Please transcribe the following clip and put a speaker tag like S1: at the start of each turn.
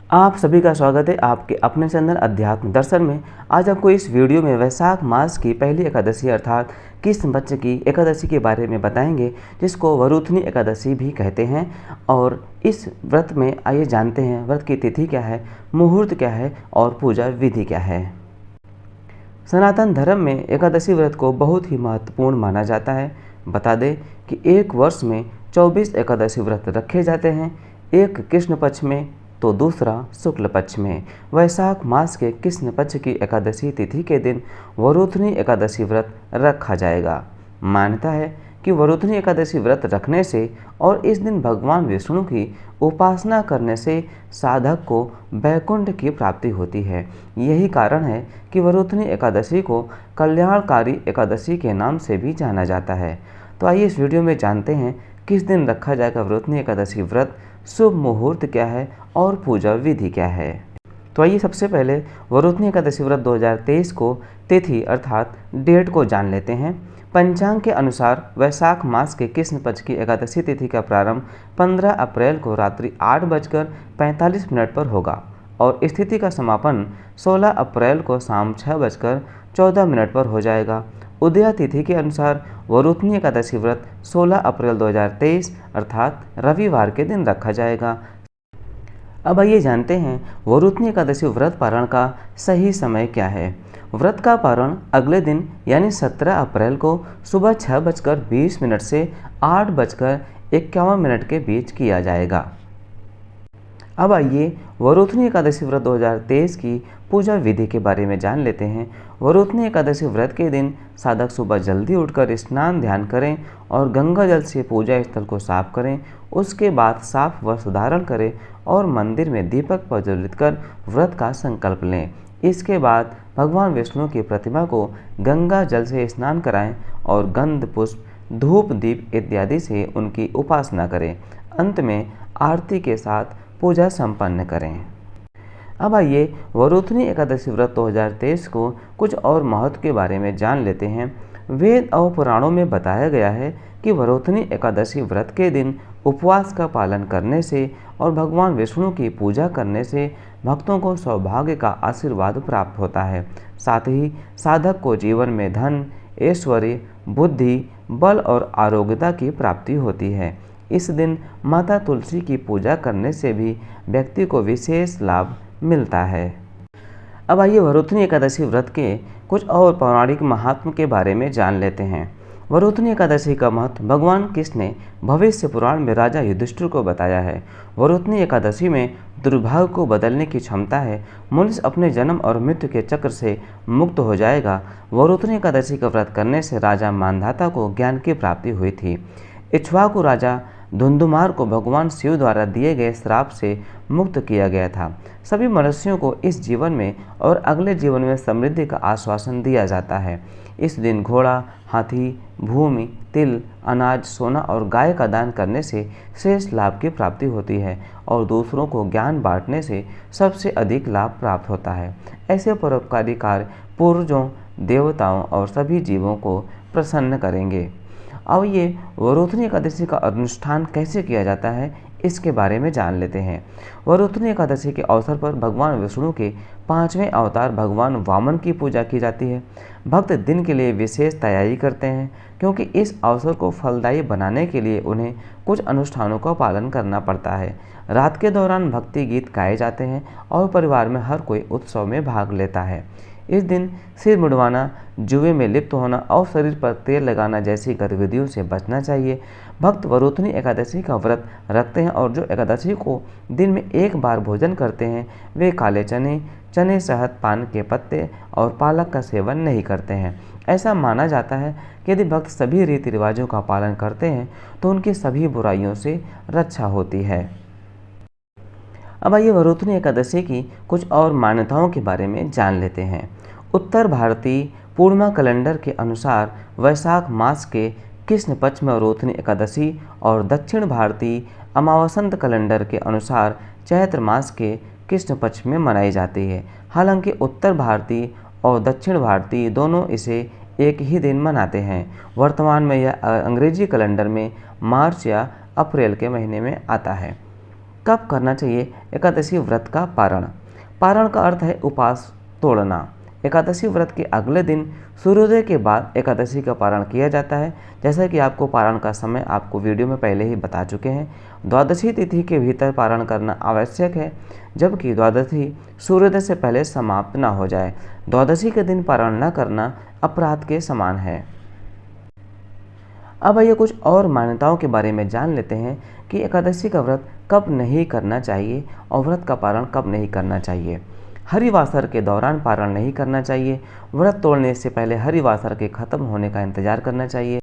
S1: आप सभी का स्वागत है आपके अपने चैनल अध्यात्म दर्शन में। आज आपको इस वीडियो में वैशाख मास की पहली एकादशी अर्थात कृष्ण पक्ष की एकादशी के बारे में बताएंगे, जिसको वरुथनी एकादशी भी कहते हैं। और इस व्रत में आइए जानते हैं व्रत की तिथि क्या है, मुहूर्त क्या है और पूजा विधि क्या है। सनातन धर्म में एकादशी व्रत को बहुत ही महत्वपूर्ण माना जाता है। बता दें कि एक वर्ष में 24 एकादशी व्रत रखे जाते हैं, एक कृष्ण पक्ष में तो दूसरा शुक्ल पक्ष में। वैशाख मास के कृष्ण पक्ष की एकादशी तिथि के दिन वरुथनी एकादशी व्रत रखा जाएगा। मान्यता है कि वरुथनी एकादशी व्रत रखने से और इस दिन भगवान विष्णु की उपासना करने से साधक को वैकुंठ की प्राप्ति होती है। यही कारण है कि वरुथनी एकादशी को कल्याणकारी एकादशी के नाम से भी जाना जाता है। तो आइए इस वीडियो में जानते हैं किस दिन रखा जाएगा वरुथनी एकादशी व्रत, शुभ मुहूर्त क्या है और पूजा विधि क्या है। तो आइए सबसे पहले वरुथनी एकादशी व्रत 2023 को तिथि अर्थात डेट को जान लेते हैं। पंचांग के अनुसार वैशाख मास के कृष्ण पक्ष की एकादशी तिथि का प्रारंभ 15 अप्रैल को रात्रि 8:45 पर होगा और स्थिति का समापन 16 अप्रैल को शाम 6:14 पर हो जाएगा। उदया तिथि के अनुसार वरुथनी एकादशी व्रत 16 अप्रैल 2023 अर्थात रविवार के दिन रखा जाएगा। अब आइए जानते हैं वरुथनी एकादशी व्रत पारण का सही समय क्या है। व्रत का पारण अगले दिन यानी 17 अप्रैल को सुबह 6:20 से 8:51 के बीच किया जाएगा। अब आइए वरुथनी एकादशी व्रत 2023 की पूजा विधि के बारे में जान लेते हैं। वरुथनी एकादशी व्रत के दिन साधक सुबह जल्दी उठकर स्नान ध्यान करें और गंगा जल से पूजा स्थल को साफ करें। उसके बाद साफ वस्त्र धारण करें और मंदिर में दीपक प्रज्वलित कर व्रत का संकल्प लें। इसके बाद भगवान विष्णु की प्रतिमा को गंगा जल से स्नान कराएं और गंध, पुष्प, धूप, दीप इत्यादि से उनकी उपासना करें। अंत में आरती के साथ पूजा संपन्न करें। अब आइए वरुथनी एकादशी व्रत 2023 को कुछ और महत्व के बारे में जान लेते हैं। वेद और पुराणों में बताया गया है कि वरुथनी एकादशी व्रत के दिन उपवास का पालन करने से और भगवान विष्णु की पूजा करने से भक्तों को सौभाग्य का आशीर्वाद प्राप्त होता है। साथ ही साधक को जीवन में धन, ऐश्वर्य, बुद्धि, बल और आरोग्यता की प्राप्ति होती है। इस दिन माता तुलसी की पूजा करने से भी व्यक्ति को विशेष लाभ मिलता है। अब आइए वरुथनी एकादशी व्रत के कुछ और पौराणिक महात्म के बारे में जान लेते हैं। वरुथनी एकादशी का महत्व भगवान कृष्ण ने भविष्य पुराण में राजा युधिष्ठिर को बताया है। वरुथनी एकादशी में दुर्भाग्य को बदलने की क्षमता है। मनुष्य अपने जन्म और मृत्यु के चक्र से मुक्त हो जाएगा। वरुथनी एकादशी का व्रत करने से राजा मांधाता को ज्ञान की प्राप्ति हुई थी। इक्ष्वाकु राजा धुंधुमार को भगवान शिव द्वारा दिए गए श्राप से मुक्त किया गया था। सभी मनुष्यों को इस जीवन में और अगले जीवन में समृद्धि का आश्वासन दिया जाता है। इस दिन घोड़ा, हाथी, भूमि, तिल, अनाज, सोना और गाय का दान करने से शेष लाभ की प्राप्ति होती है और दूसरों को ज्ञान बांटने से सबसे अधिक लाभ प्राप्त होता है। ऐसे परोपकारी कार्य पूर्वजों, देवताओं और सभी जीवों को प्रसन्न करेंगे। अब ये वरुथनी एकादशी का अनुष्ठान कैसे किया जाता है, इसके बारे में जान लेते हैं। वरुथनी एकादशी के अवसर पर भगवान विष्णु के 5वें अवतार भगवान वामन की पूजा की जाती है। भक्त दिन के लिए विशेष तैयारी करते हैं क्योंकि इस अवसर को फलदायी बनाने के लिए उन्हें कुछ अनुष्ठानों का पालन करना पड़ता है। रात के दौरान भक्ति गीत गाए जाते हैं और परिवार में हर कोई उत्सव में भाग लेता है। इस दिन सिर मुंडवाना, जुए में लिप्त होना और शरीर पर तेल लगाना जैसी गतिविधियों से बचना चाहिए। भक्त वरुथनी एकादशी का व्रत रखते हैं और जो एकादशी को दिन में एक बार भोजन करते हैं वे काले चने, शहद, पान के पत्ते और पालक का सेवन नहीं करते हैं। ऐसा माना जाता है कि यदि भक्त सभी रीति रिवाजों का पालन करते हैं तो उनकी सभी बुराइयों से रक्षा होती है। अब आइए वरुथनी एकादशी की कुछ और मान्यताओं के बारे में जान लेते हैं। उत्तर भारतीय पूर्णिमा कैलेंडर के अनुसार वैशाख मास के कृष्ण पक्ष में वरुथनी एकादशी और दक्षिण भारतीय अमावसंत कैलेंडर के अनुसार चैत्र मास के कृष्ण पक्ष में मनाई जाती है। हालांकि उत्तर भारतीय और दक्षिण भारतीय दोनों इसे एक ही दिन मनाते हैं। वर्तमान में यह अंग्रेजी कैलेंडर में मार्च या अप्रैल के महीने में आता है। कब करना चाहिए एकादशी व्रत का पारण? पारण का अर्थ है उपवास तोड़ना। एकादशी व्रत के अगले दिन सूर्योदय के बाद एकादशी का पारण किया जाता है। जैसा कि आपको पारण का समय आपको वीडियो में पहले ही बता चुके हैं। द्वादशी तिथि के भीतर पारण करना आवश्यक है, जबकि द्वादशी सूर्योदय से पहले समाप्त न हो जाए। द्वादशी के दिन पारण न करना अपराध के समान है। अब आइए कुछ और मान्यताओं के बारे में जान लेते हैं कि एकादशी का व्रत कब नहीं करना चाहिए और व्रत का पारण कब नहीं करना चाहिए। हरिवासर के दौरान पारण नहीं करना चाहिए। व्रत तोड़ने से पहले हरिवासर के खत्म होने का इंतजार करना चाहिए।